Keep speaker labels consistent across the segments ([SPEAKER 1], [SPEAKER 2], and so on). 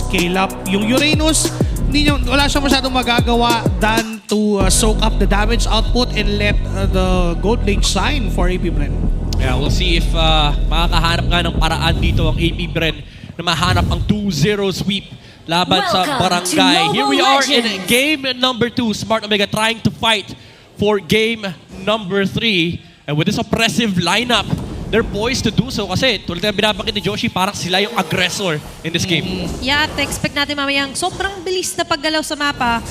[SPEAKER 1] scale up. Yung Uranus, wala siya masyadong magagawa than to soak up the damage output and let the gold lane shine for AP Bren.
[SPEAKER 2] Yeah, we'll see if makakahanap nga ng paraan dito ang AP Bren na mahanap ang 2-0 sweep laban sa Barangay. Here we are in game number 2. Smart Omega trying to fight for game number 3. And with this oppressive lineup, they're poised to do so kasi tulad na binabangkit ni Joshi, parang sila yung aggressor in this game.
[SPEAKER 3] Yeah, at expect natin mamayang sobrang bilis na paggalaw sa mapa.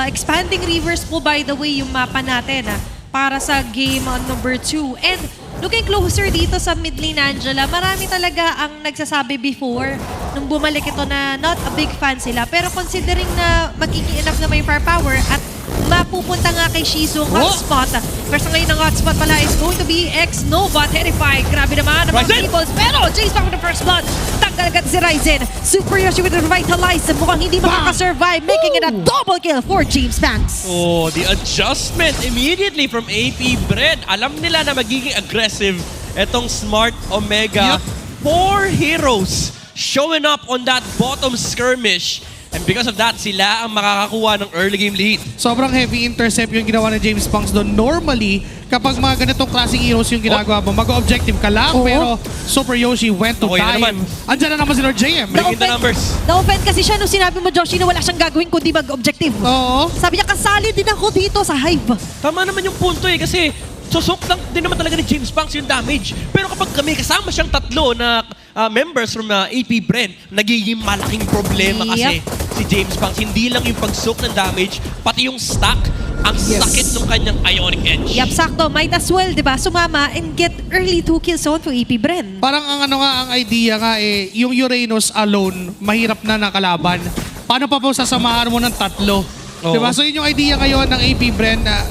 [SPEAKER 3] Expanding rivers po by the way yung mapa natin para sa game number 2. And looking closer dito sa mid lane, Angela, marami talaga ang nagsasabi before nung bumalik ito na not a big fan sila. Pero considering na magiging enough na may firepower at mapupunta nga kay Shizu ang hotspot. First ngayon ng hotspot pala is going to be X-Nova. Terrified. Grabe naman ang mga peoples. Pero Jace back with the first blood. Tanggal agad si Ryzen. Super Yoshi with the revitalize. Mukhang hindi makakasurvive. Making it a double kill for James Banks.
[SPEAKER 2] Oh, the adjustment immediately from AP Bren. Alam nila na magiging aggressive etong Smart Omega. 4 heroes showing up on that bottom skirmish. And because of that, sila ang makakakuha ng early game lead.
[SPEAKER 1] Sobrang heavy intercept yung ginawa ng James Punks doon. Normally, kapag mga ganitong klaseng heroes yung ginagawa mo, mag-objective ka lang. Pero Super Yoshi went to dive. Andyan na naman si Lord JM.
[SPEAKER 2] Bring in the numbers.
[SPEAKER 3] Na-offend kasi siya nung sinabi mo, Joshi, na wala siyang gagawin kundi mag-objective.
[SPEAKER 1] Oo.
[SPEAKER 3] Sabi niya, kasali din ako dito sa Hive.
[SPEAKER 2] Tama naman yung punto eh, kasi susok lang din naman talaga ni James Banks yung damage. Pero kapag kami kasama siyang tatlo na members from AP Bren, nagiging malaking problema kasi si James Banks, hindi lang yung pagsok ng damage, pati yung stack, ang sakit ng kanyang Ionic Edge.
[SPEAKER 3] Yep, sakto. Might as well, di ba, sumama and get early 2 kills on for AP Bren.
[SPEAKER 1] Parang ang idea nga yung Uranus alone, mahirap na nakalaban. Paano pa po sasamahan mo ng tatlo? Diba? So yun yung idea ngayon ng AP Bren na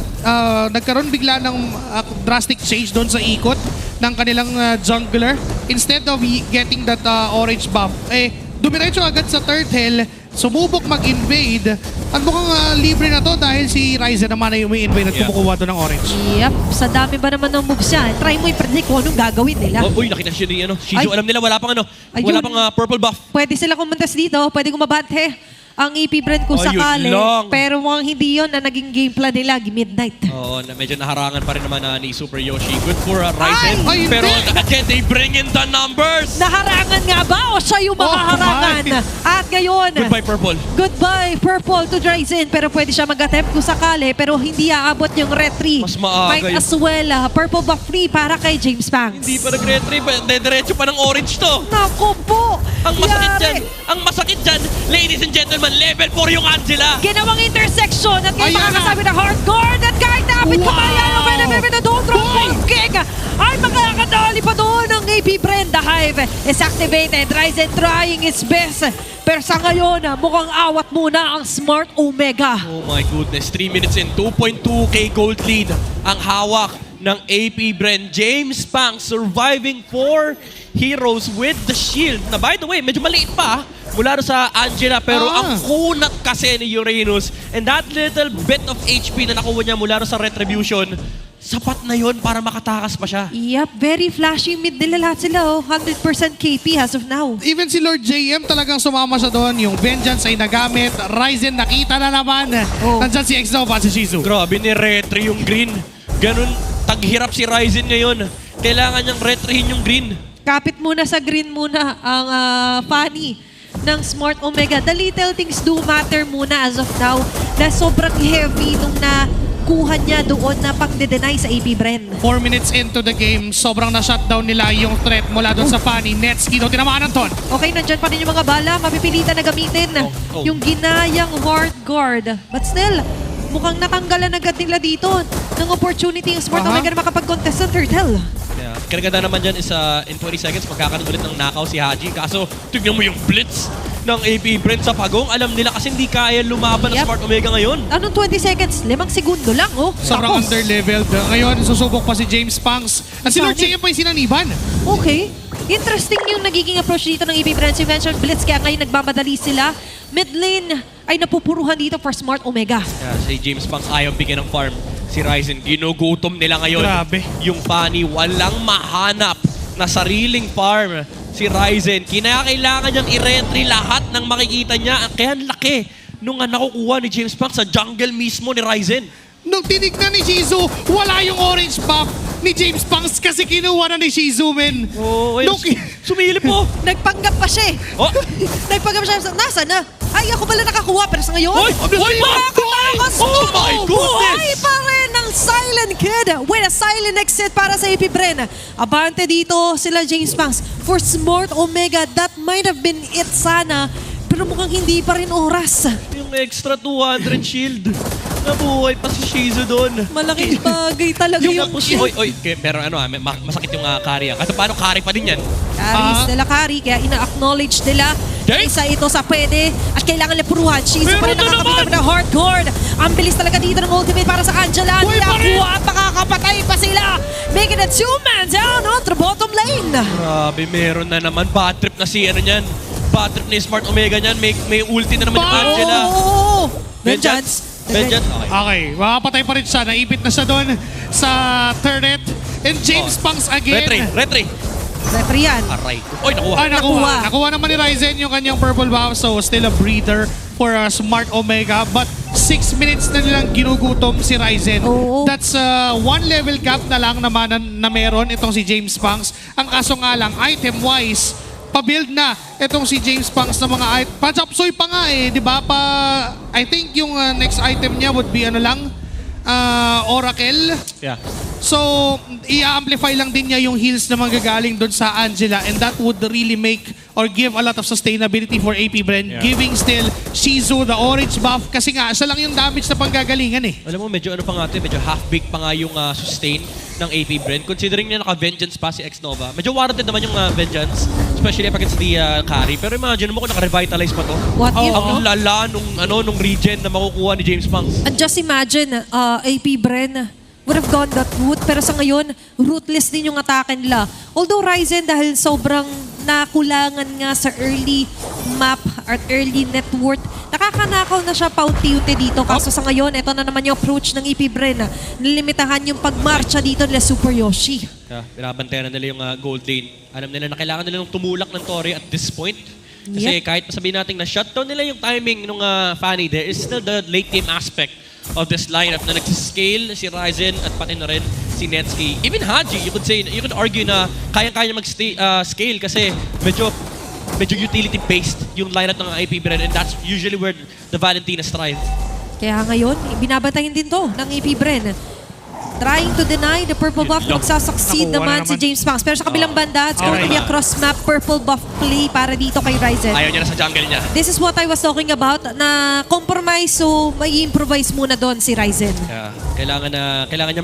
[SPEAKER 1] nagkaroon bigla ng drastic change doon sa ikot ng kanilang jungler. Instead of getting that orange buff, dumiretso agad sa turtle, sumubok mag-invade. At mukhang libre na to dahil si Ryzen naman ay umi-invade at kumukuha doon ng orange.
[SPEAKER 3] Yep, sa dami ba naman ng moves siya? Try mo i-predict kung anong gagawin nila.
[SPEAKER 2] Uy, nakita siya ni Shizu. Alam nila, wala pang wala pang purple buff.
[SPEAKER 3] Pwede sila kumuntas dito, pwede kumabante ang AP Bren kung sakali. Pero mukhang hindi yun na naging game plan nila, midnight.
[SPEAKER 2] Oo, medyo naharangan pa rin naman ni Super Yoshi. Good for Ryzen. Pero again, they bring in the numbers.
[SPEAKER 3] Naharangan nga ba o siya yung makaharangan? At ngayon,
[SPEAKER 2] goodbye Purple.
[SPEAKER 3] Goodbye Purple to Ryzen. Pero pwede siya mag-attempt kung sakali, pero hindi aabot yung retry.
[SPEAKER 2] Mas maaga
[SPEAKER 3] Might as well, purple buff free para kay James Banks.
[SPEAKER 2] Hindi pa nag-retry, diretso pa ng orange to.
[SPEAKER 3] Naku po!
[SPEAKER 2] Ang masakit dyan, ladies and gentlemen, level 4 yung Angela.
[SPEAKER 3] Ginawang intersection at ngayon makakasabi na hard guard at kahit napit kabayan ang Benebebe na doon from King ay makakadali pa doon ng AP Bren. The Hive is activated. Ryzen trying its best. Pero sa ngayon, mukhang awat muna ang Smart Omega.
[SPEAKER 2] Oh my goodness, 3 minutes in, 2.2k gold lead ang hawak ng AP Bren. James Banks surviving 4 heroes with the shield. Na by the way, medyo maliit pa mula sa Angela, pero ang kunat kasi ni Uranus and that little bit of HP na nakuha niya mula sa Retribution, sapat na yon para makatakas pa siya.
[SPEAKER 3] Yep, very flashy mid nila lahat sila. 100% KP as of now.
[SPEAKER 1] Even si Lord JM talagang sumama siya doon. Yung Vengeance ay nagamit. Ryzen nakita na naman. Nandyan si X-Nova at si Shizu.
[SPEAKER 2] Grabe ni Retry yung green. Ganun, taghirap si Ryzen ngayon. Kailangan niyang retryhin yung green.
[SPEAKER 3] Kapit muna sa green muna ang Fanny ng Smart Omega. The little things do matter muna as of now na sobrang heavy nung nakuha niya doon na pang-deny sa AP Bren.
[SPEAKER 1] 4 minutes into the game, sobrang na-shutdown nila yung threat mula doon sa Fanny. Netski daw tinamaan ng ton.
[SPEAKER 3] Okay, nandyan pa rin yung mga bala. Mapipilitan na gamitin yung ginayang hard guard. But still, mukhang natanggalan agad nila dito ng opportunity yung Smart Omega na makapag-contest ng turtle.
[SPEAKER 2] Yeah. Karaganda naman dyan is in 20 seconds magkakaroon ulit ng knockout si Haji. Kaso tignan mo yung blitz ng AP Bren sa pagong. Alam nila kasi hindi kaya lumaban ng Smart Omega ngayon.
[SPEAKER 3] Anong 20 seconds? 5 segundo lang,
[SPEAKER 1] Sobrang under-leveled. Ngayon, susubok pa si James Punks. At si Lord JM pa yung sinaniban.
[SPEAKER 3] Okay. Interesting yung nagiging approach dito ng AP Bren. Si mentioned blitz, kaya ngayon nagmamadali sila. Mid lane ay napupuruhan dito for Smart Omega.
[SPEAKER 2] Yeah, si James Punks ayaw bigyan ng farm. Si Ryzen, ginugutom nila ngayon.
[SPEAKER 1] Grabe.
[SPEAKER 2] Yung Fanny, walang mahanap na sariling farm si Ryzen. Kailangan niyang i-retry lahat ng makikita niya. Kaya ang laki nung nakukuha ni James Pang sa jungle mismo ni Ryzen.
[SPEAKER 1] Nung tinignan ni Shizu, wala yung orange buff ni James Pangs kasi kinuha na ni Shizu, men.
[SPEAKER 2] Oh,
[SPEAKER 1] Nung
[SPEAKER 2] sumilip po.
[SPEAKER 3] Nagpanggap pa siya eh.
[SPEAKER 2] Oh,
[SPEAKER 3] Nagpanggap siya. Nasaan na? Ay, ako pala nakakuha. Pero sa ngayon,
[SPEAKER 2] Hoy! Hoy!
[SPEAKER 3] nakakatakos
[SPEAKER 2] Oh my goodness!
[SPEAKER 3] buhay pa rin ng Silent Kid with a silent exit para sa AP Bren. Abante dito sila James Pangs. For Smart Omega, that might have been it sana. Pero mukhang hindi pa rin oras.
[SPEAKER 2] yung extra 200 shield. Nabuhay pa si Shizu doon.
[SPEAKER 3] Malaking bagay talaga yung
[SPEAKER 2] Pero masakit yung carry. Kasi paano carry pa din yan?
[SPEAKER 3] Caris nila Kari, kaya ina-acknowledge nila.
[SPEAKER 2] Okay.
[SPEAKER 3] Isa ito sa pwede at kailangan nila puruhan. Shizu pa rin
[SPEAKER 2] Meron na
[SPEAKER 3] nakakapit
[SPEAKER 2] naman!
[SPEAKER 3] ng hardcore. Ang bilis talaga dito ng ultimate para sa Angela.
[SPEAKER 1] Uy, pa rin!
[SPEAKER 3] Nakakuha at makakapatay pa sila. Making it 2-man down on the bottom lane.
[SPEAKER 2] Grabe, meron na naman. Bad trip na si Bad trip ni Smart Omega niyan. May ulti na naman yung Angela.
[SPEAKER 3] Oh! Vengeance.
[SPEAKER 2] Vengeance. Okay.
[SPEAKER 1] Okay, makapatay pa rin siya. Naipit na siya doon sa turret. And James Pangs again.
[SPEAKER 2] Retry.
[SPEAKER 3] Referee yan.
[SPEAKER 2] Aray. Oy, nakuha.
[SPEAKER 3] Nakuha.
[SPEAKER 1] Nakuha naman ni Ryzen yung kanyang purple buff. So, still a breather for Smart Omega. But 6 minutes na nilang ginugutom si Ryzen.
[SPEAKER 3] Oo.
[SPEAKER 1] That's one level cap na lang naman na meron itong si James Pangs. Ang kaso nga lang, item-wise, pa-build na itong si James Pangs na mga item. Pa-chopsoy pa nga eh, di ba? I think yung next item niya would be Oracle.
[SPEAKER 2] Yeah.
[SPEAKER 1] So, i-amplify lang din niya yung heals na manggagaling doon sa Angela and that would really make or give a lot of sustainability for AP Bren.
[SPEAKER 2] Yeah.
[SPEAKER 1] Giving still Shizu the orange buff kasi nga, siya lang yung damage na panggagalingan eh.
[SPEAKER 2] Alam mo, medyo medyo half-baked pa nga yung sustain ng AP Bren. Considering niya naka-Vengeance pa si X-Nova. Medyo warranted naman yung Vengeance, especially against the carry. Pero imagine mo kung naka-revitalize pa to.
[SPEAKER 3] What if,
[SPEAKER 2] Ang lala nung regen na makukuha ni James Pangs.
[SPEAKER 3] And just imagine, AP Bren would have gone that route. Pero sa ngayon, ruthless din yung atake nila. Although Ryzen, dahil sobrang nakulangan nga sa early map or early net worth, nakakanakaw na siya paunti-unti dito. Kaso sa ngayon, ito na naman yung approach ng EP Bren. Nilimitahan yung pagmarcha dito nila Super Yoshi.
[SPEAKER 2] Yeah, binabantayan na nila yung gold lane. Alam nila na kailangan nila ng tumulak ng Tori at this point. Kasi kahit sabihin natin na shutdown nila yung timing ng Fanny, there is still the late game aspect of this lineup na nagsiscale si Ryzen at pati na rin si Netsky. Even Haji, you could argue na kaya-kaya mag-scale kasi medyo utility-based yung lineup ng AP Bren and that's usually where the Valentina strive.
[SPEAKER 3] Kaya ngayon, binabantayan din to ng EP Bren. Trying to deny the purple buff, magsasucceed
[SPEAKER 1] Nakuha
[SPEAKER 3] naman si James Pangs. Pero sa kabilang banda, it's going to be a cross-map purple buff play para dito kay Ryzen.
[SPEAKER 2] Ayaw niya na sa jungle niya.
[SPEAKER 3] This is what I was talking about, na compromise, so may improvise muna doon si Ryzen.
[SPEAKER 2] Yeah, kailangan niya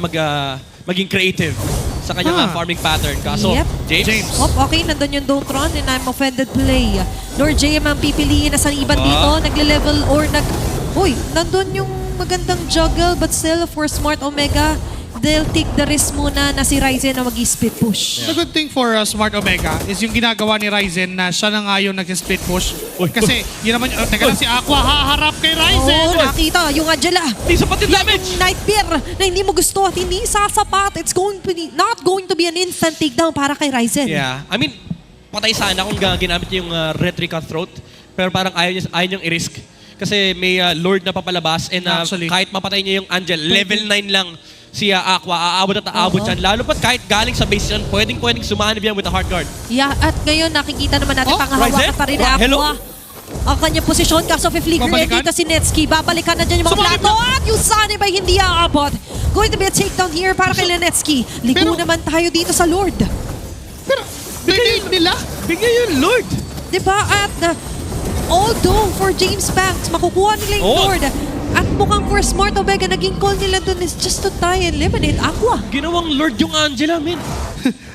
[SPEAKER 2] maging creative sa kanyang farming pattern. Kaso,
[SPEAKER 3] Yep.
[SPEAKER 2] James.
[SPEAKER 3] Okay, nandun yung don't run and I'm offended play. Lord JM ang pipiliin na sa iban dito, nagle-level or Uy, nandun yung magandang juggle but still for Smart Omega, they'll take the risk muna na si Ryzen na mag-split push.
[SPEAKER 1] The good thing for Smart Omega is yung ginagawa ni Ryzen na siya na nga yung nag-split push. Kasi yun naman, teka lang si Aqua haharap kay Ryzen.
[SPEAKER 3] Oo, nakita yung Angela.
[SPEAKER 2] Hindi sapat yung damage.
[SPEAKER 3] Yung Nightbear na hindi mo gusto at hindi sasapat. It's not going to be an instant takedown para kay Ryzen.
[SPEAKER 2] Yeah. I mean, patay sana kung ginamit niya yung Retry Cutthroat. Pero parang ayaw niyang i-risk. Kasi may Lord na papalabas and kahit mapatay niya yung Angel, level 9 lang si Aqua, aabot at aabot yan. Lalo pat kahit galing sa base yan, pwedeng sumanib yan with a hard guard.
[SPEAKER 3] Yeah, at ngayon nakikita naman natin panghahawakan pa rin ni
[SPEAKER 2] Hello?
[SPEAKER 3] Aqua. Ang kanyang posisyon, kaso flicker
[SPEAKER 1] Babalikan?
[SPEAKER 3] dito si Netsky. Babalikan na dyan yung mga
[SPEAKER 1] Sumakit
[SPEAKER 3] plato at yung Sunny ay hindi aabot. Going to be a takedown here para kay Netsky. Ligo naman tayo dito sa Lord.
[SPEAKER 1] Pero, bigay nila.
[SPEAKER 2] Bigay yung Lord!
[SPEAKER 3] Diba? At although for James Pangs, makukuha nila yung Lord. At mukhang for Smart Omega, naging call nila dun is just to try and eliminate Aqua.
[SPEAKER 2] Ginawang Lord yung Angela, man.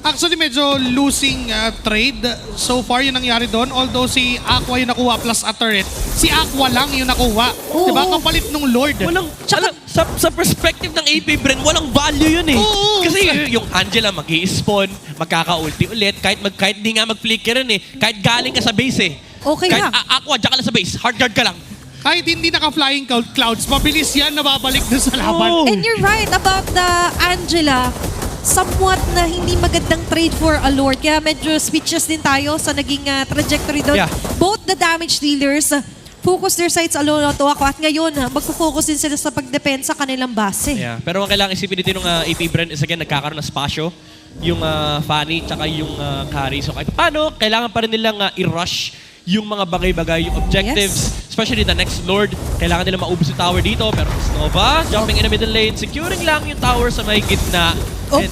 [SPEAKER 1] Actually, medyo losing trade. So far, yung nangyari doon. Although si Aqua yung nakuha plus a turret, si Aqua lang yung nakuha.
[SPEAKER 3] Oo.
[SPEAKER 1] Diba? Kapalit nung Lord.
[SPEAKER 2] Walang, sa perspective ng AP Bren, walang value yun eh.
[SPEAKER 1] Oo.
[SPEAKER 2] Kasi yung Angela mag-i-spawn, magkaka-ulti ulit, kahit di nga mag-flicker yun eh. Kahit galing ka sa base eh.
[SPEAKER 3] Okay
[SPEAKER 2] kahit
[SPEAKER 3] lang.
[SPEAKER 2] Aqua, dyan ka lang sa base, hard guard ka lang.
[SPEAKER 1] Kahit hindi naka-flying clouds, mabilis yan nababalik na sa laban.
[SPEAKER 2] Oh.
[SPEAKER 3] And you're right about the Angela. somewhat na hindi magandang trade for a Lord. Kaya medyo switches din tayo sa naging trajectory doon.
[SPEAKER 2] Yeah.
[SPEAKER 3] Both the damage dealers focus their sights alone to ako. At ngayon, magpo-focus din sila sa pagdepensa kanilang base.
[SPEAKER 2] Yeah. Pero ang kailangan isipin dito ng AP Brand is again, nagkakaroon ng spasyo. Yung Fanny tsaka yung Carry. So kahit paano, kailangan pa rin nilang i-rush yung mga bagay-bagay, yung objectives, especially the next Lord. Kailangan nila maubos yung tower dito. Pero Nova, jumping in the middle lane, securing lang yung tower sa may gitna. And,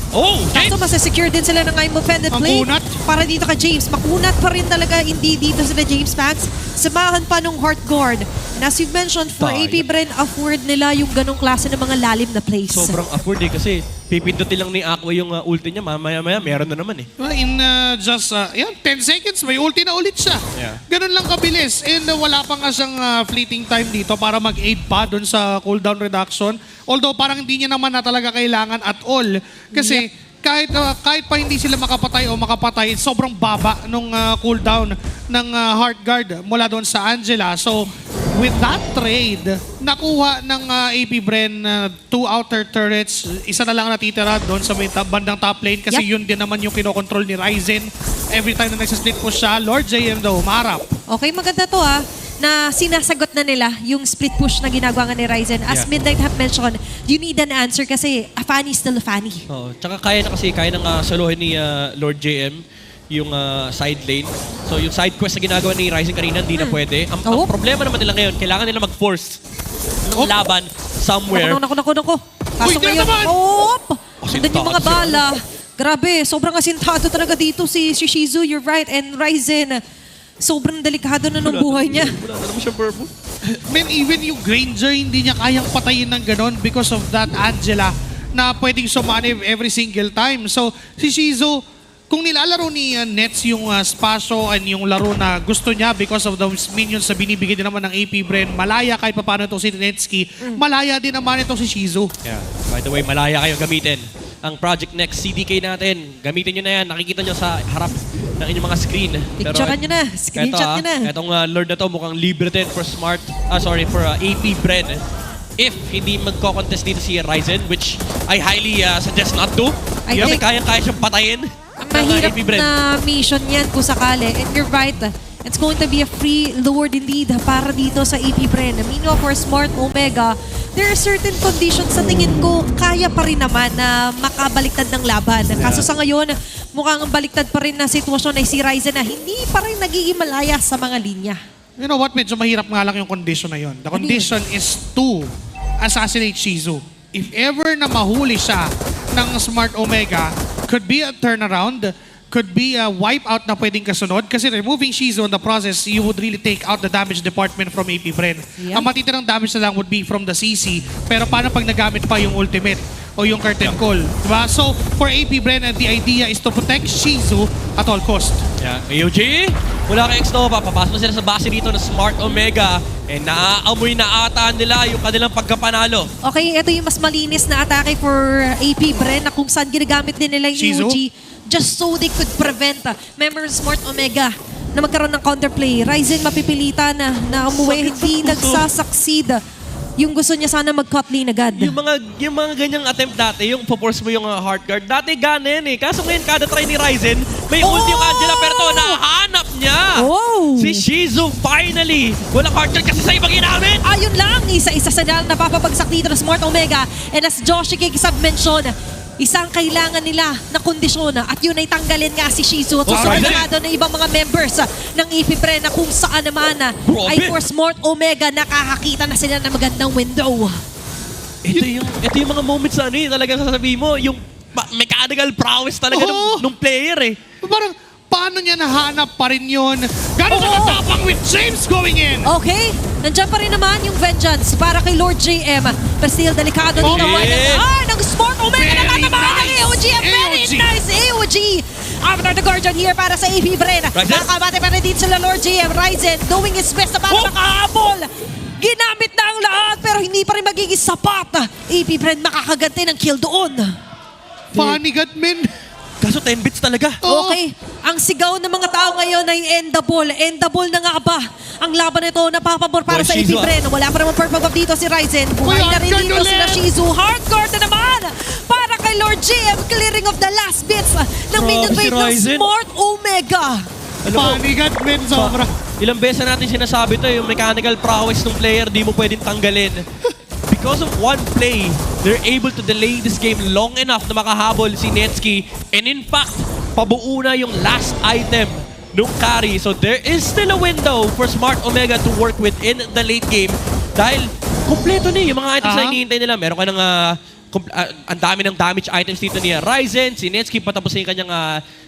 [SPEAKER 3] Kaso masasecure din sila ng I'm offended play.
[SPEAKER 1] Makunat.
[SPEAKER 3] Para dito kay James. Makunat pa rin talaga hindi dito sila James Max. Samahan pa nung Heart Guard. And as you've mentioned, for
[SPEAKER 2] Tayo.
[SPEAKER 3] AP Bren, afford nila yung ganong klase ng mga lalim na plays.
[SPEAKER 2] sobrang afford kasi pipindutin lang ni Aqua yung ulti niya. Mamaya-maya, meron na naman eh.
[SPEAKER 1] Well, in just 10 seconds, may ulti na ulit siya.
[SPEAKER 2] Yeah.
[SPEAKER 1] Ganun lang kabilis. And wala pa nga siyang fleeting time dito para mag-aid pa doon sa cooldown reduction. Although parang hindi niya naman na talaga kailangan at all. Kasi kahit pa hindi sila makapatay o makapatay, sobrang baba nung cooldown ng Heart Guard mula doon sa Angela. So, with that trade, nakuha ng AP Bren 2 outer turrets. Isa na lang natitira doon sa may bandang top lane kasi yun din naman yung kinokontrol ni Ryzen. Every time na nagsisplit push siya, Lord JM daw, umarap.
[SPEAKER 3] Okay, maganda to na sinasagot na nila yung split push na ginagawa nga ni Ryzen. As
[SPEAKER 2] Yeah.
[SPEAKER 3] Midnight have mentioned, you need an answer kasi a Fanny still a Fanny.
[SPEAKER 2] Oo. Tsaka kaya nang solohin ni Lord JM yung side lane. So yung side quest na ginagawa ni Ryzen kanina, hindi na pwede. Ang problema naman nila ngayon, kailangan nila mag-force ng laban somewhere.
[SPEAKER 3] Naku.
[SPEAKER 1] Uy,
[SPEAKER 3] Kaso
[SPEAKER 1] di
[SPEAKER 3] ngayon,
[SPEAKER 1] naman!
[SPEAKER 3] Andun yung mga bala. Grabe, sobrang asintado talaga dito si Shizu, you're right. And Ryzen, sobrang delikado na ng buhay niya.
[SPEAKER 2] Wala na naman siya purple.
[SPEAKER 1] Man, even yung Granger, hindi niya kayang patayin ng ganon because of that Angela na pwedeng sumanib every single time. So, si Shizu, kung nilalaro ni Nets yung Spaso and yung laro na gusto niya because of those minions na binibigay din naman ng AP Bren, malaya kahit pa paano itong si Netsky, malaya din naman itong si Shizu.
[SPEAKER 2] Yeah. By the way, malaya kayo gamitin ang Project Next CDK natin. Gamitin nyo na yan. Nakikita nyo sa harap ng inyong mga screen.
[SPEAKER 3] Picturean nyo na. Screenshot nyo na.
[SPEAKER 2] Itong Lord na to mukhang libre din for for AP Bren. If hindi magko-contest dito si Ryzen, which I highly suggest not to.
[SPEAKER 3] I
[SPEAKER 2] Kasi
[SPEAKER 3] think-
[SPEAKER 2] kaya siyang patayin.
[SPEAKER 3] Mahirap
[SPEAKER 2] AP Bren.
[SPEAKER 3] na mission yan kung sakali. And you're right. It's going to be a free Lord indeed para dito sa AP Bren. Meanwhile, for Smart Omega, there are certain conditions sa tingin ko kaya pa rin naman na makabaliktad ng laban. Kaso sa ngayon, mukhang baliktad pa rin na sitwasyon ay si Ryzen na hindi pa rin nagiging malaya sa mga linya.
[SPEAKER 1] You know what? Medyo mahirap nga lang yung condition na yun. The condition is to assassinate Shizu. If ever na mahuli siya ng Smart Omega, could be a turnaround, could be a wipeout na pwedeng kasunod. Kasi removing Shizu in the process, you would really take out the damage department from AP Bren.
[SPEAKER 3] Yeah.
[SPEAKER 1] Ang matitirang damage na lang would be from the CC. Pero paano pag nagamit pa yung ultimate o yung curtain call? Diba? So, for AP Bren, the idea is to protect Shizu at all cost.
[SPEAKER 2] Yeah. AOG, mula kay X-Nova, papasok na sila sa base dito ng Smart Omega. And naaamoy na ata nila yung kanilang pagkapanalo.
[SPEAKER 3] Okay, ito yung mas malinis na atake for AP Bren na kung saan ginagamit din nila yung
[SPEAKER 1] Shizu?
[SPEAKER 3] UG just so they could prevent member Smart Omega na magkaroon ng counterplay. Ryzen mapipilitan na umuwi, hindi nagsasucceed. Yung gusto niya sana mag-cut lane agad.
[SPEAKER 2] Yung mga ganyang attempt dati, yung po-force mo yung heart guard, dati gana yan eh. Kaso ngayon, kada try ni Ryzen, may ulti yung Angela, pero to, nahanap niya.
[SPEAKER 3] Oh!
[SPEAKER 2] Si Shizu, finally! Walang heart guard kasi sa ibang ginamit!
[SPEAKER 3] Ayun lang, isa-isa na lang napapabagsak dito ng Smart Omega. And as Joshi Kig sub-mention, isang kailangan nila na kondisyon at yun ay tanggalin nga si Shizu at susunod na doon ng ibang mga members ng AP Bren na kung saan naman ay for Smart Omega nakakakita na sila ng magandang window.
[SPEAKER 2] Ito yung mga moments na talagang sasabihin mo, yung mechanical prowess talaga nung player eh.
[SPEAKER 1] Parang, paano niya nahanap pa rin yun? Gano'n siya katapang with James going in?
[SPEAKER 3] Okay, nandiyan pa rin naman yung vengeance para kay Lord JM. Pero still, delikado din naman. Ng Smart Omega na
[SPEAKER 1] Very
[SPEAKER 3] tatamaan ng
[SPEAKER 1] nice.
[SPEAKER 3] AOG. Very
[SPEAKER 1] AOG.
[SPEAKER 3] nice AOG. After the Guardian here para sa AP Bren. Nakabate pa rin din sila Lord JM. Ryzen doing his best na para makahabol. Ginamit na ang lahat pero hindi pa rin magiging sapat. AP Bren makakaganti ng kill doon.
[SPEAKER 1] Funny God, men.
[SPEAKER 2] Kaso 10 bits talaga.
[SPEAKER 3] Okay, ang sigaw ng mga tao ngayon ay endable. Endable na nga ba ang laban nito napapabor para sa AP
[SPEAKER 2] Shizu,
[SPEAKER 3] Bren. Wala pa naman purple buff dito si Ryzen. Buhay na rin
[SPEAKER 1] Hardcore
[SPEAKER 3] dito sila
[SPEAKER 1] ulit.
[SPEAKER 3] Shizu. Hardcore na naman para kay by Lord JM, clearing of the last bits ng minion
[SPEAKER 2] si
[SPEAKER 3] wave ng
[SPEAKER 2] Ryzen.
[SPEAKER 3] Smart Omega.
[SPEAKER 2] Alam mo,
[SPEAKER 1] Panigat, men, sobra.
[SPEAKER 2] ilang beses natin sinasabi to, yung mechanical prowess ng player, di mo pwedeng tanggalin. Because of one play, they're able to delay this game long enough na makahabol si Netsky. And in fact, pabuo na yung last item nung carry. So there is still a window for Smart Omega to work with in the late game. Dahil kompleto na yung mga items na hinihintay nila. Meron ka ng ang dami ng damage items dito ni Ryzen, si Netsky patapos na yung kanyang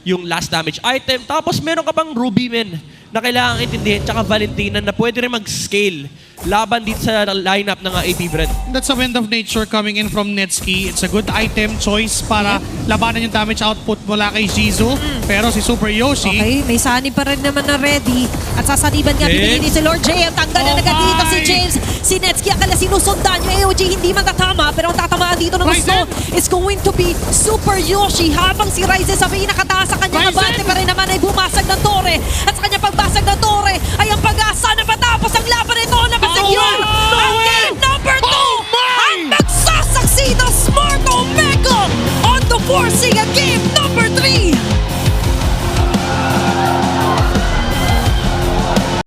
[SPEAKER 2] yung last damage item. Tapos meron ka pang Ruby men na kailangan intindihin, tsaka Valentina na pwede rin mag-scale laban dito sa lineup ng AP Brand.
[SPEAKER 1] That's a wind of nature coming in from Netsky. It's a good item choice para labanan yung damage output mula kay Jizu. Pero si Super Yoshi,
[SPEAKER 3] Okay, may sanib pa rin naman na ready. At sasaniban nga
[SPEAKER 2] James.
[SPEAKER 3] ni si Lord JM. Tanggal na
[SPEAKER 1] Oh
[SPEAKER 3] agad dito si
[SPEAKER 1] my!
[SPEAKER 3] James. Si Netsky akala sinusundan yung AOG. Hindi man tatama. Pero ang tatamaan dito ng gusto
[SPEAKER 1] Ryzen!
[SPEAKER 3] is going to be Super Yoshi. Habang si Ryzen sa pinakataas sa kanyang
[SPEAKER 1] Ryzen!
[SPEAKER 3] abante pa rin naman ay bumasag ng tore. At sa kanyang pagbasag ng tore ay ang pag-asa na matapos ang laban nito na masecure.
[SPEAKER 1] Oh,
[SPEAKER 3] Ang
[SPEAKER 1] way!
[SPEAKER 3] game number 2
[SPEAKER 1] Oh, my!
[SPEAKER 3] ang nagsasaksi ng Smart Omega on the forcing again.